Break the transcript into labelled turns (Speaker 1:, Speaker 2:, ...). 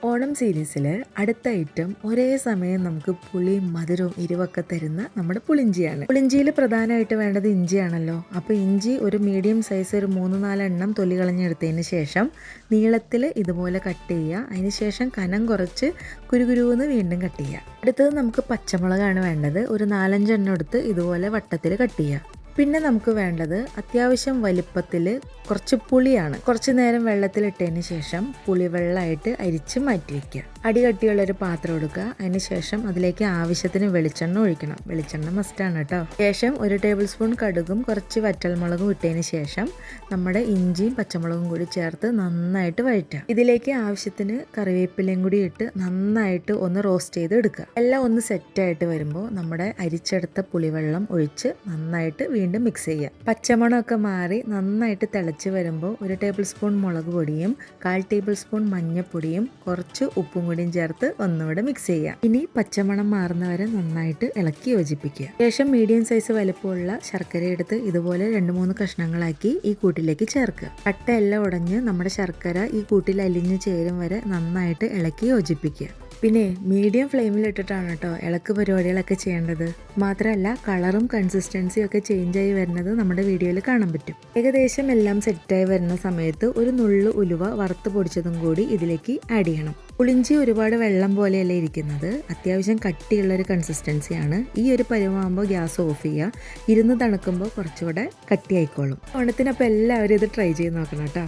Speaker 1: ഓണം സീരീസിൽ അടുത്ത ഐറ്റം ഒരേ സമയം നമുക്ക് പുളിയും മധുരവും എരിവൊക്കെ തരുന്ന നമ്മുടെ പുളിഞ്ചിയാണ്. പുളിഞ്ചിയിൽ പ്രധാനമായിട്ട് വേണ്ടത് ഇഞ്ചിയാണല്ലോ. അപ്പോൾ ഇഞ്ചി ഒരു മീഡിയം സൈസ് ഒരു 3-4 എണ്ണം തൊലി കളഞ്ഞെടുത്തതിന് ശേഷം നീളത്തിൽ ഇതുപോലെ കട്ട് ചെയ്യുക. അതിന് ശേഷം കനം കുറച്ച് കുരുകുരുന്ന് വീണ്ടും കട്ട് ചെയ്യുക. അടുത്തത് നമുക്ക് പച്ചമുളകാണ് വേണ്ടത്. ഒരു 4-5 എണ്ണം എടുത്ത് ഇതുപോലെ വട്ടത്തിൽ കട്ട് ചെയ്യുക. പിന്നെ നമുക്ക് വേണ്ടത് അത്യാവശ്യം വലിപ്പത്തിൽ കുറച്ച് പുളിയാണ്. കുറച്ച് നേരം വെള്ളത്തിലിട്ടതിന് ശേഷം പുളി വെള്ളമായിട്ട് അരിച്ച് മാറ്റി വയ്ക്കുക. അടികട്ടിയുള്ളൊരു പാത്രം എടുക്കുക. അതിന് ശേഷം അതിലേക്ക് ആവശ്യത്തിന് വെളിച്ചെണ്ണ ഒഴിക്കണം. വെളിച്ചെണ്ണ മസ്റ്റാണ് കേട്ടോ. ശേഷം 1 ടേബിൾ സ്പൂൺ കടുകും കുറച്ച് വറ്റൽമുളകും ഇട്ടതിന് ശേഷം നമ്മുടെ ഇഞ്ചിയും പച്ചമുളകും കൂടി ചേർത്ത് നന്നായിട്ട് വഴറ്റുക. ഇതിലേക്ക് ആവശ്യത്തിന് കറിവേപ്പിലയും കൂടി ഇട്ട് നന്നായിട്ട് ഒന്ന് റോസ്റ്റ് ചെയ്ത് എടുക്കുക. എല്ലാം ഒന്ന് സെറ്റായിട്ട് വരുമ്പോൾ നമ്മുടെ അരിച്ചെടുത്ത പുളിവെള്ളം ഒഴിച്ച് നന്നായിട്ട് വീണ്ടും മിക്സ് ചെയ്യുക. പച്ചമണമൊക്കെ മാറി നന്നായിട്ട് തിളച്ച് വരുമ്പോൾ 1 ടേബിൾ സ്പൂൺ മുളക് പൊടിയും 1/4 ടേബിൾ സ്പൂൺ മഞ്ഞൾപ്പൊടിയും കുറച്ച് ഉപ്പും കൂടിയും ചേർത്ത് ഒന്നുകൂടെ മിക്സ് ചെയ്യുക. ഇനി പച്ചമണം മാറുന്നവരെ നന്നായിട്ട് ഇളക്കി യോജിപ്പിക്കുക. ശേഷം മീഡിയം സൈസ് വലുപ്പമുള്ള ശർക്കര എടുത്ത് ഇതുപോലെ 2-3 കഷ്ണങ്ങളാക്കി ഈ കൂട്ടിലേക്ക് ചേർക്കുക. കട്ടയെല്ലാം ഉടഞ്ഞ് നമ്മുടെ ശർക്കര ഈ കൂട്ടിൽ അലിഞ്ഞു ചേരും വരെ നന്നായിട്ട് ഇളക്കി യോജിപ്പിക്കുക. പിന്നെ മീഡിയം ഫ്ലെയിമിലിട്ടിട്ടാണ് കേട്ടോ ഇളക്ക് പരിപാടികളൊക്കെ ചെയ്യേണ്ടത്. മാത്രമല്ല കളറും കൺസിസ്റ്റൻസിയും ഒക്കെ ചേഞ്ചായി വരുന്നത് നമ്മുടെ വീഡിയോയിൽ കാണാൻ പറ്റും. ഏകദേശം എല്ലാം സെറ്റായി വരുന്ന സമയത്ത് ഒരു നുള്ളു ഉലുവ വറുത്ത് പൊടിച്ചതും കൂടി ഇതിലേക്ക് ആഡ് ചെയ്യണം. പുളിഞ്ചി ഒരുപാട് വെള്ളം പോലെയല്ല ഇരിക്കുന്നത്, അത്യാവശ്യം കട്ടിയുള്ളൊരു കൺസിസ്റ്റൻസിയാണ്. ഈ ഒരു പരുവാകുമ്പോൾ ഗ്യാസ് ഓഫ് ചെയ്യുക. ഇരുന്ന് തണുക്കുമ്പോൾ കുറച്ചുകൂടെ കട്ടിയായിക്കോളും. ഓണത്തിനപ്പോൾ എല്ലാവരും ഇത് ട്രൈ ചെയ്ത് നോക്കണം കേട്ടോ.